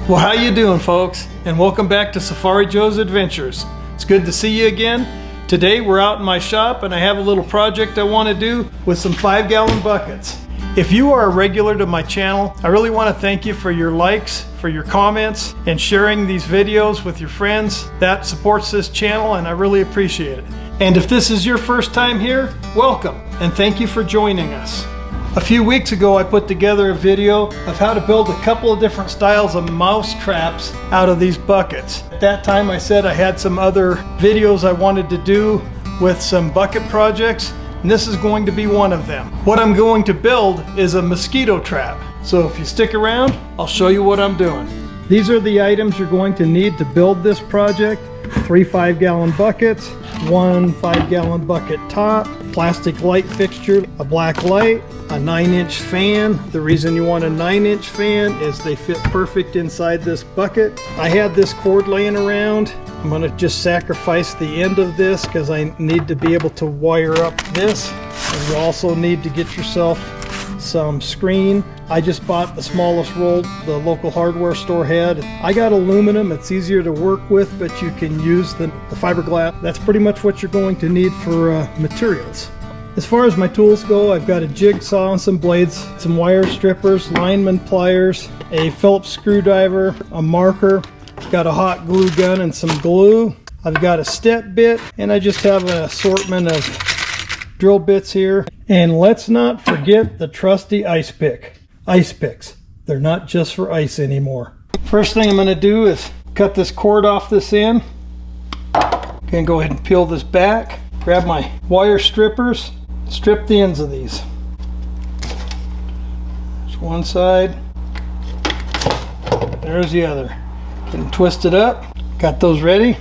Well, how you doing, folks? And welcome back to Safarijoe's Adventures. It's good to see you again. Today we're out in my shop and I have a little project I want to do with some 5-gallon buckets. If you are a regular to my channel, I really want to thank you for your likes, for your comments, and sharing these videos with your friends. That supports this channel and I really appreciate it. And if this is your first time here, welcome and thank you for joining us. A few weeks ago I put together a video of how to build a couple of different styles of mouse traps out of these buckets. At that time I said I had some other videos I wanted to do with some bucket projects, and this is going to be one of them. What I'm going to build is a mosquito trap. So if you stick around, I'll show you what I'm doing. These are the items you're going to need to build this project. 3 5-gallon buckets, 1 5-gallon bucket top, plastic light fixture, a black light, a 9-inch fan. The reason you want a 9-inch fan is they fit perfect inside this bucket. I had this cord laying around. I'm going to just sacrifice the end of this because I need to be able to wire up this. And you also need to get yourself some screen. I just bought the smallest roll the local hardware store had. I got aluminum, it's easier to work with, but you can use the fiberglass. That's pretty much what you're going to need for materials. As far as my tools go, I've got a jigsaw and some blades, some wire strippers, lineman pliers, a Phillips screwdriver, a marker, got a hot glue gun and some glue. I've got a step bit, and I just have an assortment of drill bits here. And let's not forget the trusty ice pick. Ice picks. They're not just for ice anymore. First thing I'm going to do is cut this cord off this end. Gonna go ahead and peel this back. Grab my wire strippers. Strip the ends of these. There's one side. There's the other. And twist it up. Got those ready.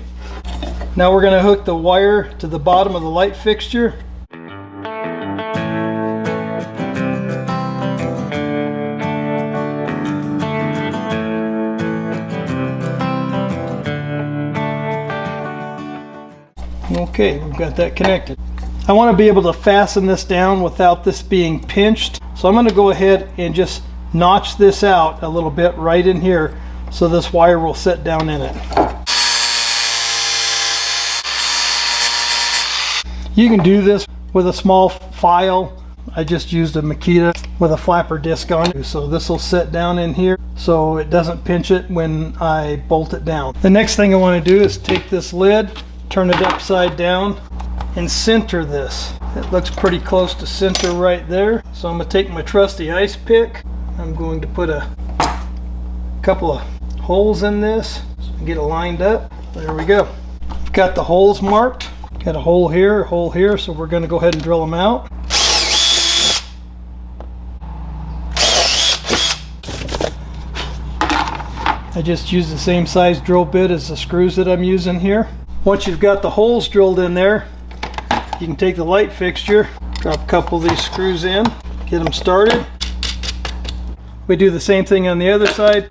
Now we're going to hook the wire to the bottom of the light fixture. Okay, we've got that connected. I want to be able to fasten this down without this being pinched. So I'm going to go ahead and just notch this out a little bit right in here so this wire will sit down in it. You can do this with a small file. I just used a Makita with a flapper disc on it. So this will sit down in here so it doesn't pinch it when I bolt it down. The next thing I want to do is take this lid, turn it upside down, and center this. It looks pretty close to center right there. So I'm going to take my trusty ice pick. I'm going to put a couple of holes in this so I can get it lined up. There we go. I've got the holes marked. Got a hole here, so we're going to go ahead and drill them out. I just used the same size drill bit as the screws that I'm using here. Once you've got the holes drilled in there, you can take the light fixture, drop a couple of these screws in, get them started. We do the same thing on the other side.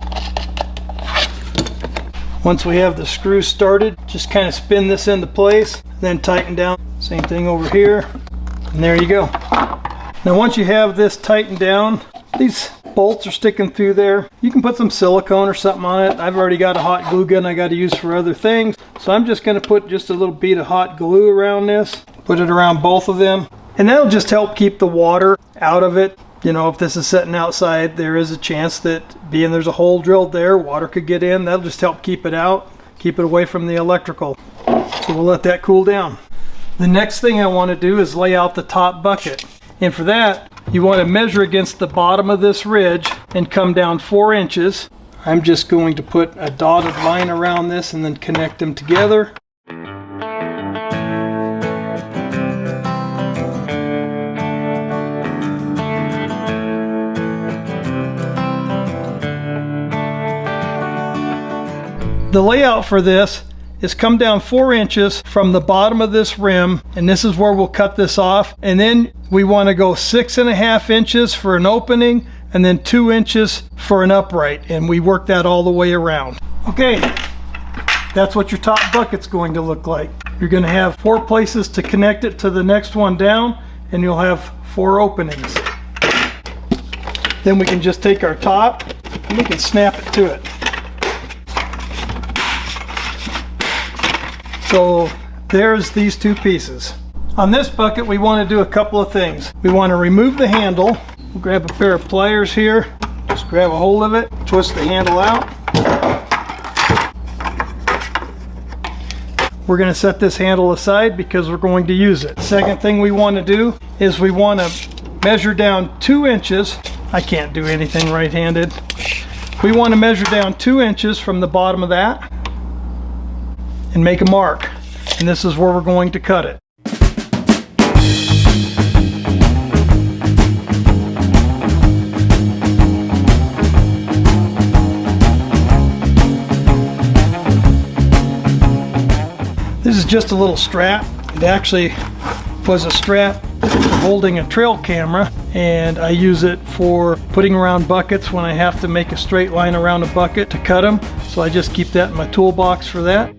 Once we have the screws started, just kind of spin this into place, then tighten down. Same thing over here, and there you go. Now once you have this tightened down, these bolts are sticking through there. You can put some silicone or something on it. I've already got a hot glue gun I got to use for other things. So I'm just going to put just a little bead of hot glue around this. Put it around both of them. And that'll just help keep the water out of it. You know, if this is sitting outside, there is a chance that being there's a hole drilled there, water could get in. That'll just help keep it out, keep it away from the electrical. So we'll let that cool down. The next thing I want to do is lay out the top bucket. And for that, you want to measure against the bottom of this ridge and come down 4 inches. I'm just going to put a dotted line around this and then connect them together. The layout for this is come down 4 inches from the bottom of this rim, and this is where we'll cut this off. And then we want to go 6.5 inches for an opening and then 2 inches for an upright, and we work that all the way around. Okay, that's what your top bucket's going to look like. You're going to have 4 places to connect it to the next one down, and you'll have 4 openings. Then we can just take our top and we can snap it to it. So there's these two pieces. On this bucket, we want to do a couple of things. We want to remove the handle. We'll grab a pair of pliers here. Just grab a hold of it, twist the handle out. We're going to set this handle aside because we're going to use it. Second thing we want to do is we want to measure down 2 inches. I can't do anything right-handed. We want to measure down 2 inches from the bottom of that and make a mark. And this is where we're going to cut it. This is just a little strap. It actually was a strap for holding a trail camera, and I use it for putting around buckets when I have to make a straight line around a bucket to cut them. So I just keep that in my toolbox for that.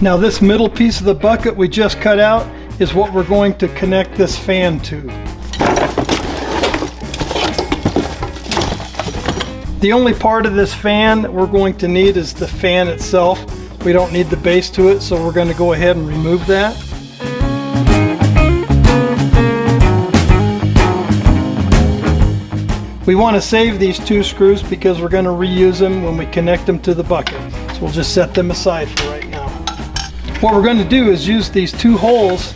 Now this middle piece of the bucket we just cut out is what we're going to connect this fan to. The only part of this fan that we're going to need is the fan itself. We don't need the base to it, so we're going to go ahead and remove that. We want to save these 2 screws because we're going to reuse them when we connect them to the bucket. So we'll just set them aside for right now. What we're going to do is use these 2 holes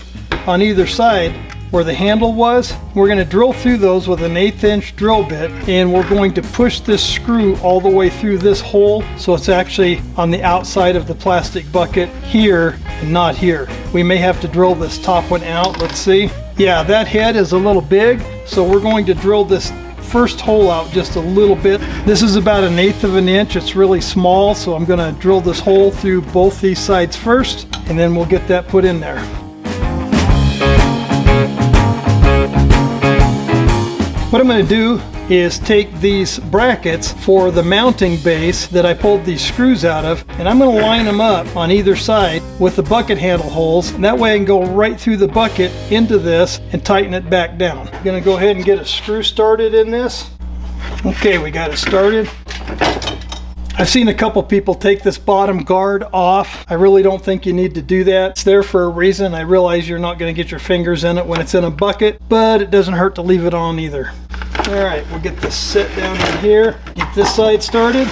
on either side where the handle was. We're going to drill through those with an 1/8 inch drill bit, and we're going to push this screw all the way through this hole so it's actually on the outside of the plastic bucket here and not here. We may have to drill this top one out. Let's see. Yeah, that head is a little big, so we're going to drill this first hole out just a little bit. This is about 1/8 of an inch. It's really small, so I'm going to drill this hole through both these sides first, and then we'll get that put in there. What I'm going to do is take these brackets for the mounting base that I pulled these screws out of, and I'm going to line them up on either side with the bucket handle holes, and that way I can go right through the bucket into this and tighten it back down. I'm going to go ahead and get a screw started in this. Okay, we got it started. I've seen a couple people take this bottom guard off. I really don't think you need to do that. It's there for a reason. I realize you're not going to get your fingers in it when it's in a bucket, but it doesn't hurt to leave it on either. All right, we'll get this set down in here. Get this side started.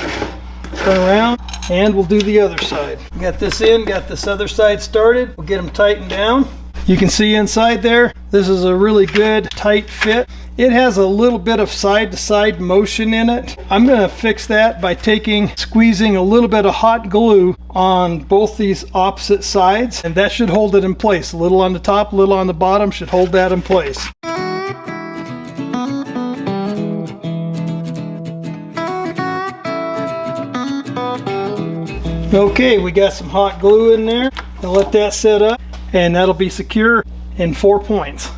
Turn around, and we'll do the other side. Got this in, got this other side started. We'll get them tightened down. You can see inside there, this is a really good tight fit. It has a little bit of side-to-side motion in it. I'm going to fix that by squeezing a little bit of hot glue on both these opposite sides, and that should hold it in place. A little on the top, a little on the bottom should hold that in place. Okay, we got some hot glue in there. I'll let that set up, and that'll be secure in 4 points.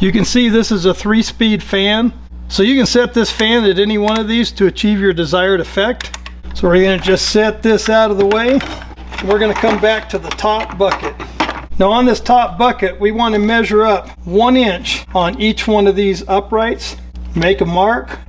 You can see this is a 3-speed fan, so you can set this fan at any one of these to achieve your desired effect. So we're going to just set this out of the way, and we're going to come back to the top bucket. Now on this top bucket, we want to measure up 1 inch on each one of these uprights. Make a mark.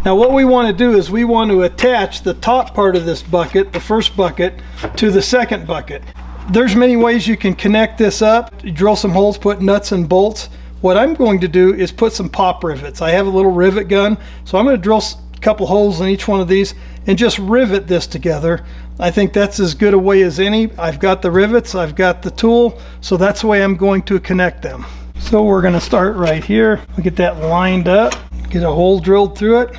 Now what we want to do is we want to attach the top part of this bucket, the first bucket, to the second bucket. There's many ways you can connect this up. You drill some holes, put nuts and bolts. What I'm going to do is put some pop rivets. I have a little rivet gun, so I'm going to drill a couple holes in each one of these and just rivet this together. I think that's as good a way as any. I've got the rivets, I've got the tool, so that's the way I'm going to connect them. So we're going to start right here. We'll get that lined up, get a hole drilled through it.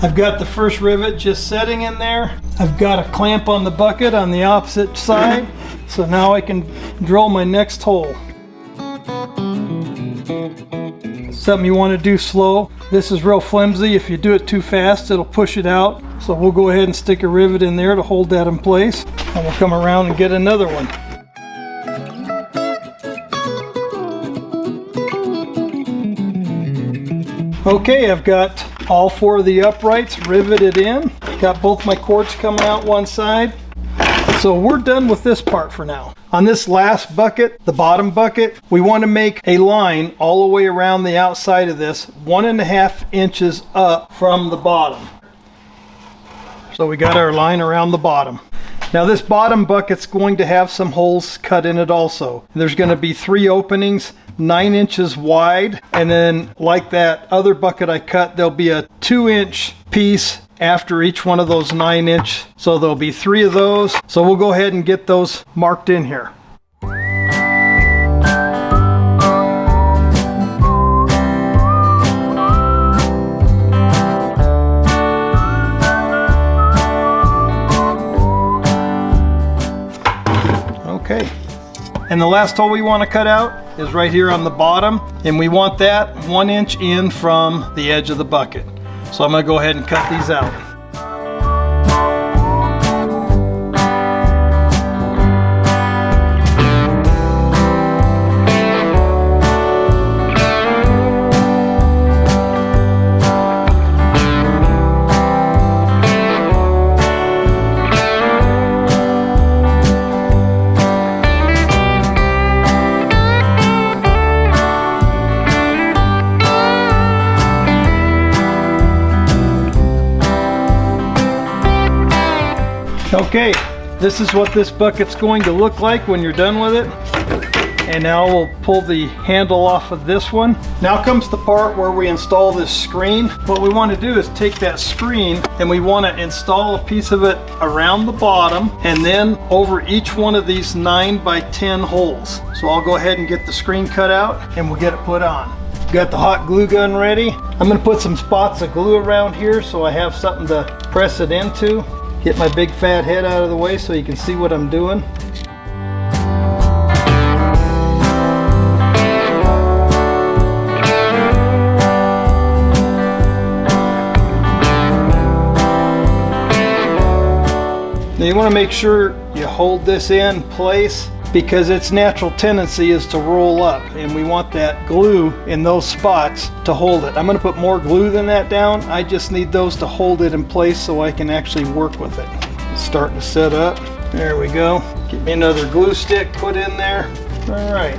I've got the first rivet just setting in there. I've got a clamp on the bucket on the opposite side, so now I can drill my next hole. Something you want to do slow. This is real flimsy. If you do it too fast, it'll push it out. So we'll go ahead and stick a rivet in there to hold that in place, and we'll come around and get another one. Okay, I've got all 4 of the uprights riveted in. Got both my cords coming out one side. So we're done with this part for now. On this last bucket, the bottom bucket, we want to make a line all the way around the outside of this, 1.5 inches up from the bottom. So we got our line around the bottom. Now this bottom bucket's going to have some holes cut in it also. There's going to be 3 openings, 9 inches wide, and then like that other bucket I cut, there'll be a 2-inch piece after each one of those 9-inch. So there'll be 3 of those. So we'll go ahead and get those marked in here. Okay, and the last hole we want to cut out is right here on the bottom, and we want that 1 inch in from the edge of the bucket. So I'm going to go ahead and cut these out. Okay, this is what this bucket's going to look like when you're done with it. And now we'll pull the handle off of this one. Now comes the part where we install this screen. What we want to do is take that screen and we want to install a piece of it around the bottom and then over each one of these 9 by 10 holes. So I'll go ahead and get the screen cut out and we'll get it put on. Got the hot glue gun ready. I'm going to put some spots of glue around here so I have something to press it into. Get my big fat head out of the way so you can see what I'm doing. Now you want to make sure you hold this in place because its natural tendency is to roll up, and we want that glue in those spots to hold it. I'm going to put more glue than that down. I just need those to hold it in place so I can actually work with it. It's starting to set up. There we go. Get me another glue stick put in there. All right,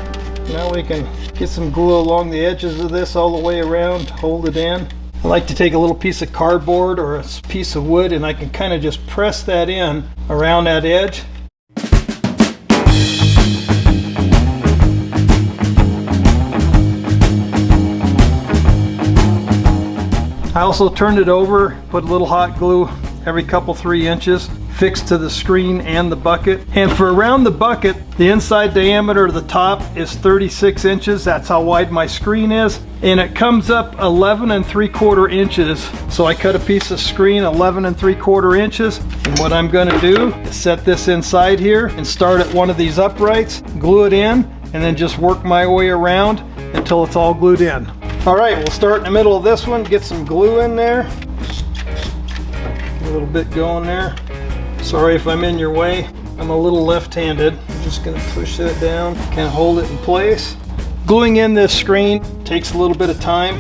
now we can get some glue along the edges of this all the way around, hold it in. I like to take a little piece of cardboard or a piece of wood and I can kind of just press that in around that edge. I also turned it over, put a little hot glue every couple 3 inches, fixed to the screen and the bucket. And for around the bucket, the inside diameter of the top is 36 inches. That's how wide my screen is. And it comes up 11 3/4 inches. So I cut a piece of screen 11 3/4 inches. And what I'm gonna do is set this inside here and start at one of these uprights, glue it in, and then just work my way around until it's all glued in. All right, we'll start in the middle of this one, get some glue in there. Get a little bit going there. Sorry if I'm in your way. I'm a little left-handed. I'm just gonna push that down, kind of hold it in place. Gluing in this screen takes a little bit of time.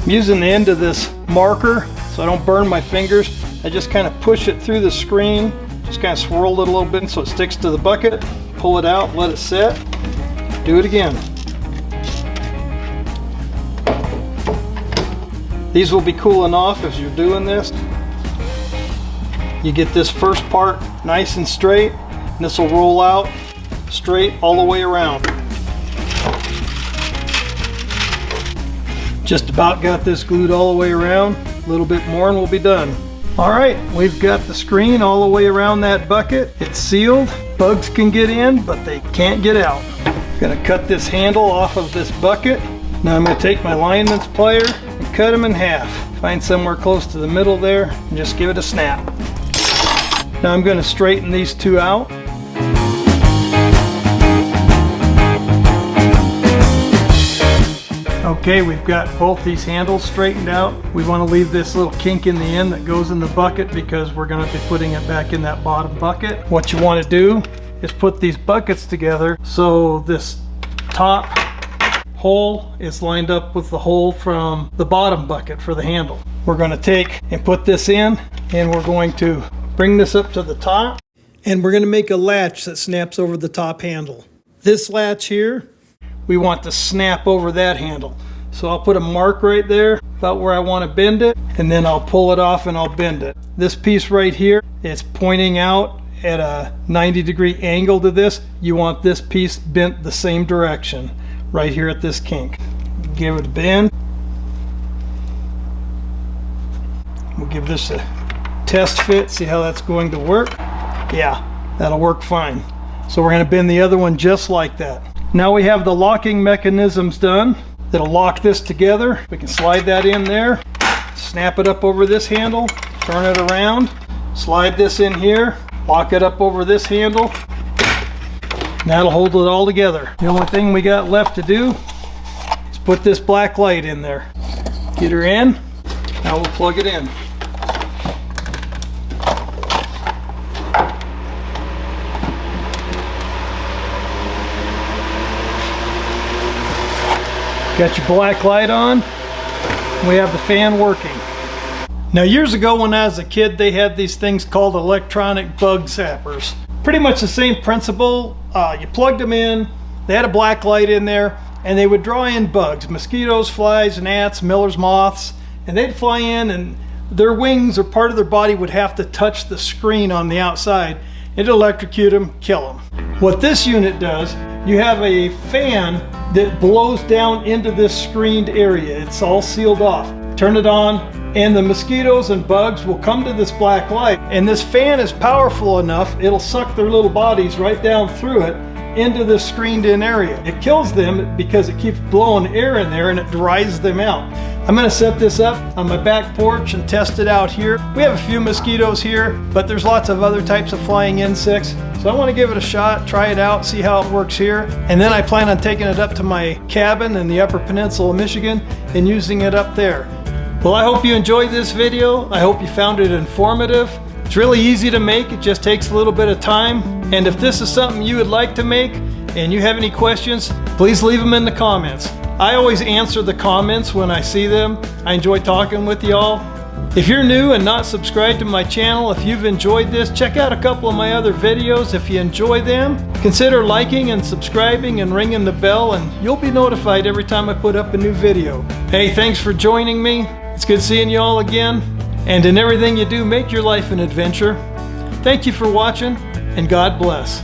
I'm using the end of this marker so I don't burn my fingers. I just kind of push it through the screen, just kind of swirl it a little bit so it sticks to the bucket. Pull it out, let it set. Do it again. These will be cooling off as you're doing this. You get this first part nice and straight, and this will roll out straight all the way around. Just about got this glued all the way around. A little bit more and we'll be done. All right, we've got the screen all the way around that bucket. It's sealed. Bugs can get in, but they can't get out. I'm gonna cut this handle off of this bucket. Now I'm gonna take my lineman's plier and cut them in half. Find somewhere close to the middle there and just give it a snap. Now I'm going to straighten these two out. Okay, we've got both these handles straightened out. We want to leave this little kink in the end that goes in the bucket because we're going to be putting it back in that bottom bucket. What you want to do is put these buckets together so this top hole is lined up with the hole from the bottom bucket for the handle. We're going to take and put this in, and we're going to bring this up to the top And we're going to make a latch that snaps over the top handle. This latch here, we want to snap over that handle. So I'll put a mark right there about where I want to bend it, and then I'll pull it off and I'll bend it. This piece right here, it's pointing out at a 90-degree angle to this. You want this piece bent the same direction right here at this kink. Give it a bend. We'll give this a test fit, see how that's going to work. Yeah, that'll work fine. So we're going to bend the other one just like that. Now we have the locking mechanisms done that'll lock this together. We can slide that in there, snap it up over this handle, turn it around, slide this in here, lock it up over this handle. And that'll hold it all together. The only thing we got left to do is put this black light in there. Get her in. Now we'll plug it in. Got your black light on. We have the fan working. Now years ago when I was a kid, they had these things called electronic bug zappers. Pretty much the same principle. You plugged them in, they had a black light in there, and they would draw in bugs, mosquitoes, flies, gnats, miller's moths, and they'd fly in and their wings or part of their body would have to touch the screen on the outside. It'd electrocute them, kill them. What this unit does, you have a fan that blows down into this screened area. It's all sealed off. Turn it on, and the mosquitoes and bugs will come to this black light, and this fan is powerful enough, it'll suck their little bodies right down through it into this screened in area. It kills them because it keeps blowing air in there and it dries them out. I'm going to set this up on my back porch and test it out here. We have a few mosquitoes here, but there's lots of other types of flying insects. So I want to give it a shot, try it out, see how it works here. And then I plan on taking it up to my cabin in the Upper Peninsula of Michigan and using it up there. Well, I hope you enjoyed this video. I hope you found it informative. It's really easy to make. It just takes a little bit of time. And if this is something you would like to make and you have any questions, please leave them in the comments. I always answer the comments when I see them. I enjoy talking with y'all. If you're new and not subscribed to my channel, if you've enjoyed this, check out a couple of my other videos. If you enjoy them, consider liking and subscribing and ringing the bell, and you'll be notified every time I put up a new video. Hey, thanks for joining me. It's good seeing you all again. And in everything you do, make your life an adventure. Thank you for watching, and God bless.